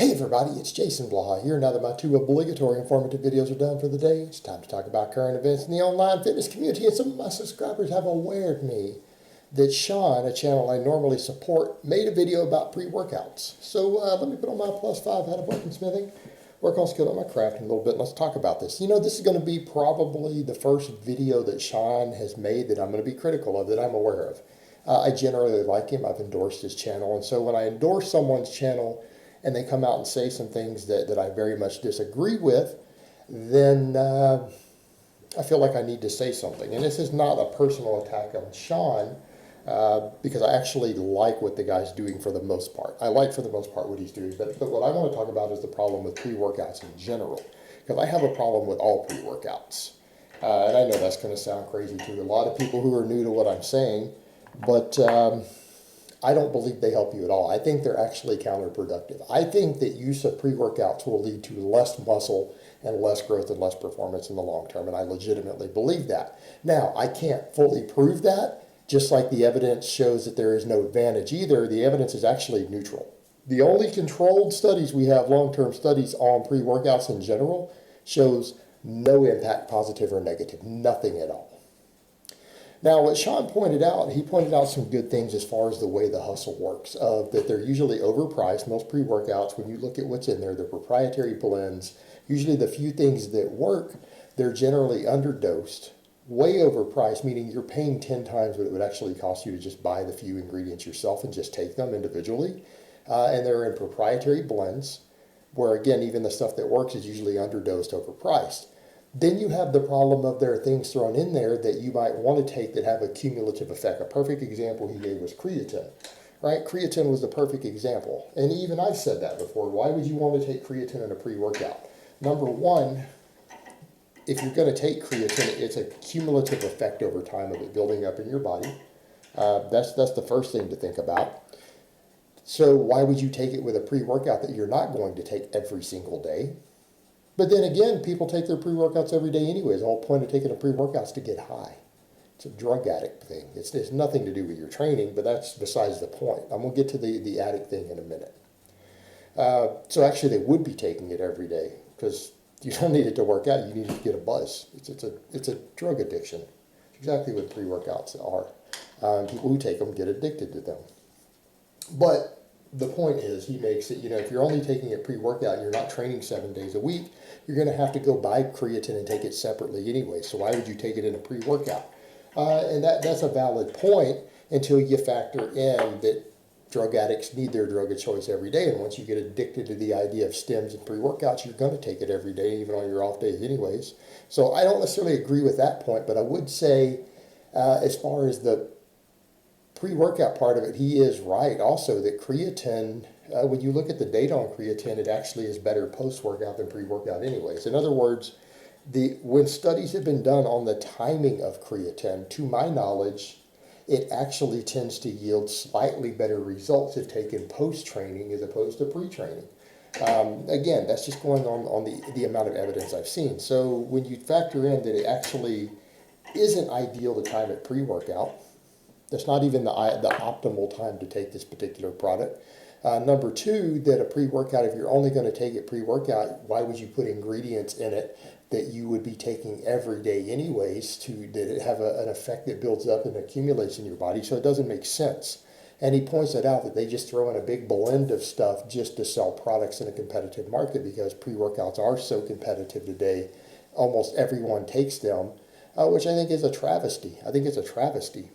Hey everybody, it's Jason Blaha here. Now that my two obligatory informative videos are done for the day, it's time to talk about current events in the online fitness community. And some of my subscribers have awared me that Sean, a channel I normally support, made a video about pre-workouts. So let me put on my +5 hat of weaponsmithing, work on skill on my crafting a little bit, and let's talk about this. You know, this is going to be probably the first video that Sean has made that I'm going to be critical of, that I'm aware of. I generally like him. I've endorsed his channel. And so when I endorse someone's channel and they come out and say some things that I very much disagree with, then I feel like I need to say something. And this is not a personal attack on Sean, because I actually like what the guy's doing for the most part. I like for the most part what he's doing, but what I want to talk about is the problem with pre-workouts in general, because I have a problem with all pre-workouts. And I know that's going to sound crazy to a lot of people who are new to what I'm saying, but I don't believe they help you at all. I think they're actually counterproductive. I think that use of pre-workouts will lead to less muscle and less growth and less performance in the long term, and I legitimately believe that. Now, I can't fully prove that, just like the evidence shows that there is no advantage either. The evidence is actually neutral. The only controlled studies we have, long-term studies on pre-workouts in general, shows no impact, positive or negative, nothing at all. Now, what Sean pointed out, he pointed out some good things as far as the way the hustle works, that they're usually overpriced. Most pre-workouts, when you look at what's in there, they're proprietary blends. Usually the few things that work, they're generally underdosed, way overpriced, meaning you're paying 10 times what it would actually cost you to just buy the few ingredients yourself and just take them individually. And they're in proprietary blends, where again, even the stuff that works is usually underdosed, overpriced. Then you have the problem of there are things thrown in there that you might want to take that have a cumulative effect. A perfect example he gave was creatine, right? Creatine was the perfect example. And even I've said that before. Why would you want to take creatine in a pre-workout? Number one, if you're going to take creatine, it's a cumulative effect over time of it building up in your body. That's the first thing to think about. So why would you take it with a pre-workout that you're not going to take every single day? But then again, people take their pre-workouts every day anyways. The whole point of taking a pre-workout is to get high. It's a drug addict thing. It's nothing to do with your training, but that's besides the point. I'm going to get to the addict thing in a minute. So actually, they would be taking it every day because you don't need it to work out. You need it to get a buzz. It's a drug addiction. It's exactly what pre-workouts are. People who take them get addicted to them. But the point is, he makes it, if you're only taking a pre-workout and you're not training 7 days a week, you're going to have to go buy creatine and take it separately anyway. So why would you take it in a pre-workout? And that's a valid point until you factor in that drug addicts need their drug of choice every day. And once you get addicted to the idea of stems and pre-workouts, you're going to take it every day, even on your off days anyways. So I don't necessarily agree with that point, but I would say as far as the pre-workout part of it, he is right also that creatine, when you look at the data on creatine, it actually is better post-workout than pre-workout anyways. In other words, when studies have been done on the timing of creatine, to my knowledge, it actually tends to yield slightly better results if taken post-training as opposed to pre-training. Again, that's just going on the amount of evidence I've seen. So when you factor in that it actually isn't ideal to time it pre-workout, that's not even the optimal time to take this particular product. Number two, that a pre-workout, if you're only going to take it pre-workout, why would you put ingredients in it that you would be taking every day anyways that have an effect that builds up and accumulates in your body? So it doesn't make sense. And he points it out that they just throw in a big blend of stuff just to sell products in a competitive market because pre-workouts are so competitive today. Almost everyone takes them, which I think is a travesty. I think it's a travesty.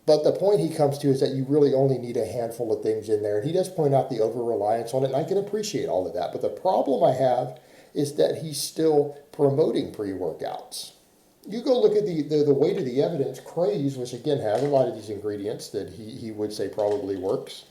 But the point he comes to is that you really only need a handful of things in there. And he does point out the over-reliance on it, and I can appreciate all of that. But the problem I have is that he's still promoting pre-workouts. You go look at the weight of the evidence, Craze, which again has a lot of these ingredients that he would say probably works.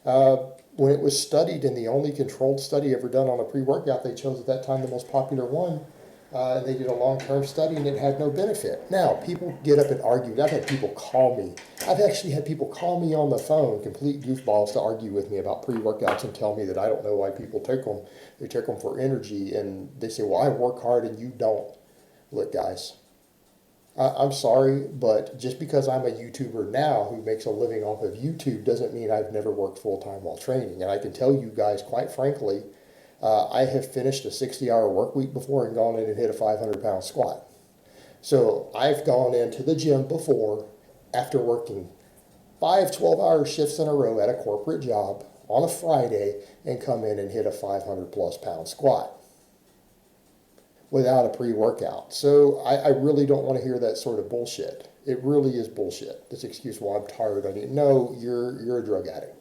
When it was studied in the only controlled study ever done on a pre-workout, they chose at that time the most popular one. And they did a long-term study, and it had no benefit. Now, people get up and argue. I've had people call me. I've actually had people call me on the phone, complete goofballs, to argue with me about pre-workouts and tell me that I don't know why people take them. They take them for energy, and they say, well, I work hard and you don't. Look, guys, I'm sorry, but just because I'm a YouTuber now who makes a living off of YouTube doesn't mean I've never worked full time while training. And I can tell you guys, quite frankly, I have finished a 60-hour work week before and gone in and hit a 500-pound squat. So I've gone into the gym before after working 5 12-hour shifts in a row at a corporate job on a Friday and come in and hit a 500+ pound squat without a pre-workout. So I really don't want to hear that sort of bullshit. It really is bullshit. This excuse, well, I'm tired. I need. No, you're a drug addict.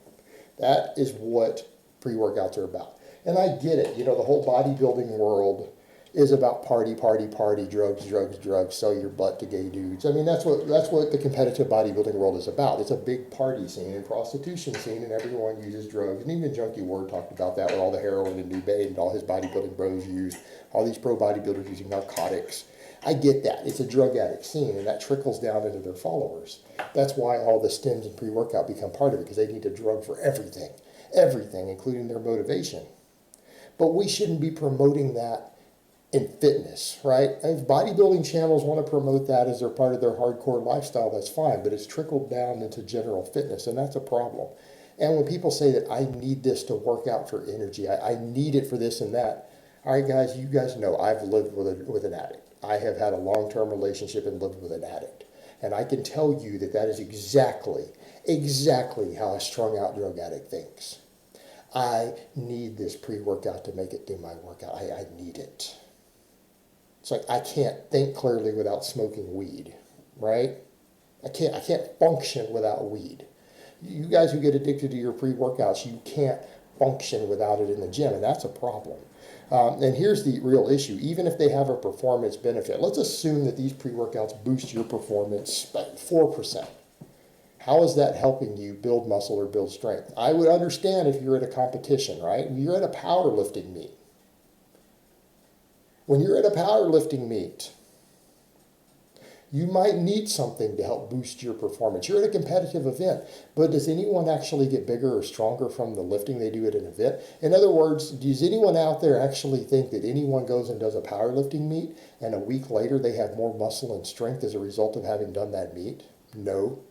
That is what pre-workouts are about. And I get it. You know, the whole bodybuilding world is about party, party, party, drugs, drugs, drugs, sell your butt to gay dudes. I mean, that's what the competitive bodybuilding world is about. It's a big party scene and prostitution scene, and everyone uses drugs. And even Junkie Ward talked about that with all the heroin and Dubé and all his bodybuilding bros used, all these pro bodybuilders using narcotics. I get that. It's a drug addict scene, and that trickles down into their followers. That's why all the stims and pre-workout become part of it, because they need a drug for everything, including their motivation. But we shouldn't be promoting that in fitness, right? If bodybuilding channels want to promote that as they're part of their hardcore lifestyle, that's fine, but it's trickled down into general fitness, and that's a problem. And when people say that I need this to work out for energy, I need it for this and that, all right, guys, you guys know I've lived with an addict. I have had a long-term relationship and lived with an addict. And I can tell you that that is exactly how a strung-out drug addict thinks. I need this pre-workout to make it do my workout. I need it. It's like I can't think clearly without smoking weed, right? I can't function without weed. You guys who get addicted to your pre-workouts, you can't function without it in the gym, and that's a problem. And here's the real issue. Even if they have a performance benefit, let's assume that these pre-workouts boost your performance by 4%. How is that helping you build muscle or build strength? I would understand if you're at a competition, right? You're at a powerlifting meet. When you're at a powerlifting meet, you might need something to help boost your performance. You're at a competitive event, but does anyone actually get bigger or stronger from the lifting they do at an event? In other words, does anyone out there actually think that anyone goes and does a powerlifting meet and a week later they have more muscle and strength as a result of having done that meet? No.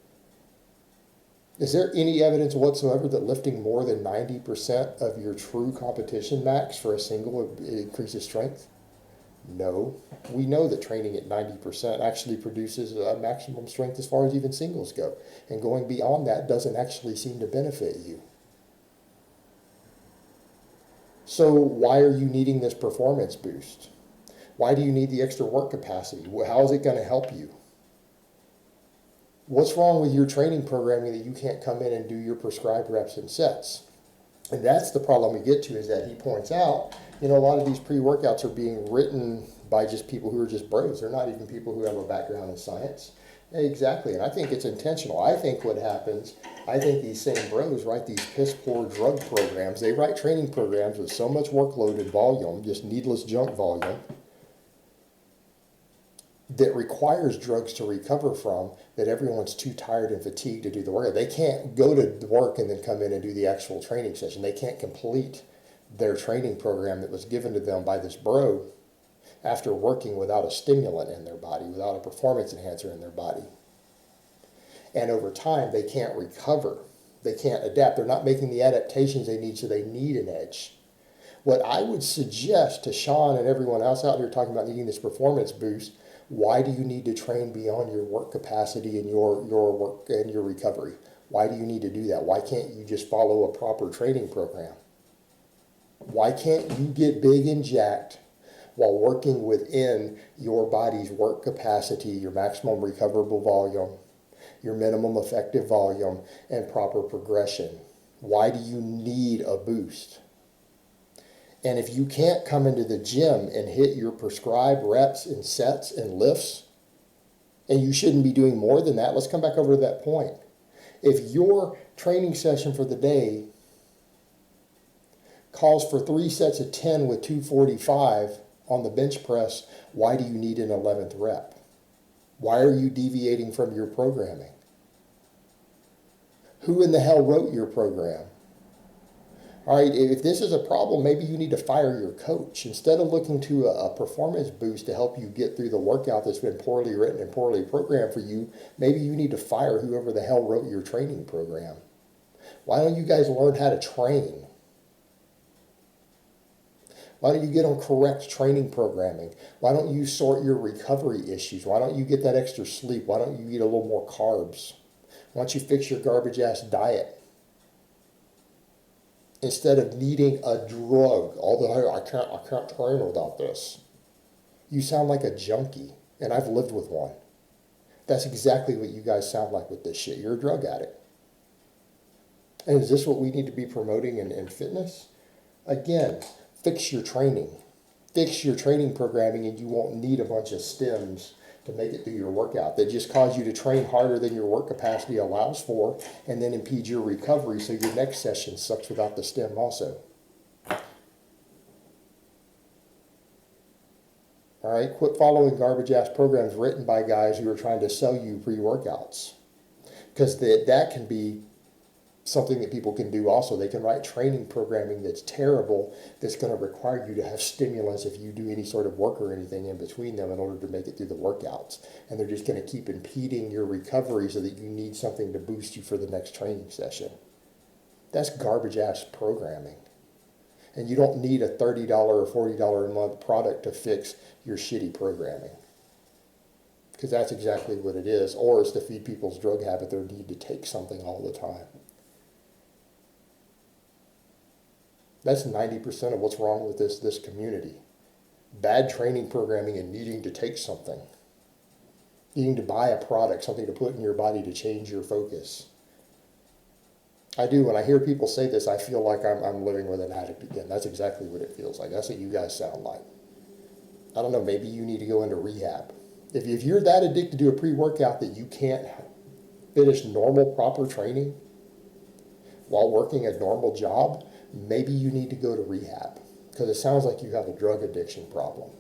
Is there any evidence whatsoever that lifting more than 90% of your true competition max for a single increases strength? No. We know that training at 90% actually produces a maximum strength as far as even singles go. And going beyond that doesn't actually seem to benefit you. So why are you needing this performance boost? Why do you need the extra work capacity? How is it going to help you? What's wrong with your training programming that you can't come in and do your prescribed reps and sets? And that's the problem we get to, is that he points out, you know, a lot of these pre-workouts are being written by just people who are just bros. They're not even people who have a background in science. Exactly, and I think it's intentional. I think what happens, I think these same bros write these piss-poor drug programs. They write training programs with so much workload and volume, just needless junk volume, that requires drugs to recover from, that everyone's too tired and fatigued to do the work. They can't go to work and then come in and do the actual training session. They can't complete their training program that was given to them by this bro after working without a stimulant in their body, without a performance enhancer in their body. And over time, they can't recover. They can't adapt. They're not making the adaptations they need, so they need an edge. What I would suggest to Sean and everyone else out here talking about needing this performance boost, why do you need to train beyond your work capacity and your work and your recovery? Why do you need to do that? Why can't you just follow a proper training program? Why can't you get big and jacked while working within your body's work capacity, your maximum recoverable volume, your minimum effective volume, and proper progression? Why do you need a boost? And if you can't come into the gym and hit your prescribed reps and sets and lifts, and you shouldn't be doing more than that, let's come back over to that point. If your training session for the day calls for 3 sets of 10 with 245 on the bench press, why do you need an 11th rep? Why are you deviating from your programming? Who in the hell wrote your program? All right, if this is a problem, maybe you need to fire your coach. Instead of looking to a performance boost to help you get through the workout that's been poorly written and poorly programmed for you, maybe you need to fire whoever the hell wrote your training program. Why don't you guys learn how to train? Why don't you get on correct training programming? Why don't you sort your recovery issues? Why don't you get that extra sleep? Why don't you eat a little more carbs? Why don't you fix your garbage ass diet? Instead of needing a drug, although I can't train without this. You sound like a junkie, and I've lived with one. That's exactly what you guys sound like with this shit. You're a drug addict. And is this what we need to be promoting in fitness? Again, fix your training. Fix your training programming, and you won't need a bunch of stems to make it through your workout. That just cause you to train harder than your work capacity allows for, and then impede your recovery, so your next session sucks without the stem also. All right, quit following garbage ass programs written by guys who are trying to sell you pre-workouts, because that can be something that people can do also. They can write training programming that's terrible, that's going to require you to have stimulants if you do any sort of work or anything in between them in order to make it through the workouts. And they're just going to keep impeding your recovery so that you need something to boost you for the next training session. That's garbage ass programming. And you don't need a $30 or $40 a month product to fix your shitty programming. Because that's exactly what it is. Or it's to feed people's drug habit, their need to take something all the time. That's 90% of what's wrong with this community. Bad training programming and needing to take something. Needing to buy a product, something to put in your body to change your focus. I do. When I hear people say this, I feel like I'm living with an addict again. That's exactly what it feels like. That's what you guys sound like. I don't know, maybe you need to go into rehab. If you're that addicted to a pre-workout that you can't finish normal, proper training while working a normal job, maybe you need to go to rehab, because it sounds like you have a drug addiction problem.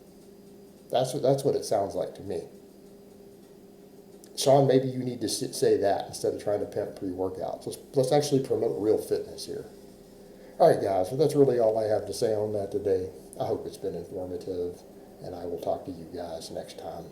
That's what it sounds like to me. Sean, maybe you need to say that instead of trying to pimp pre-workouts. Let's actually promote real fitness here. All right, guys, well, that's really all I have to say on that today. I hope it's been informative, and I will talk to you guys next time.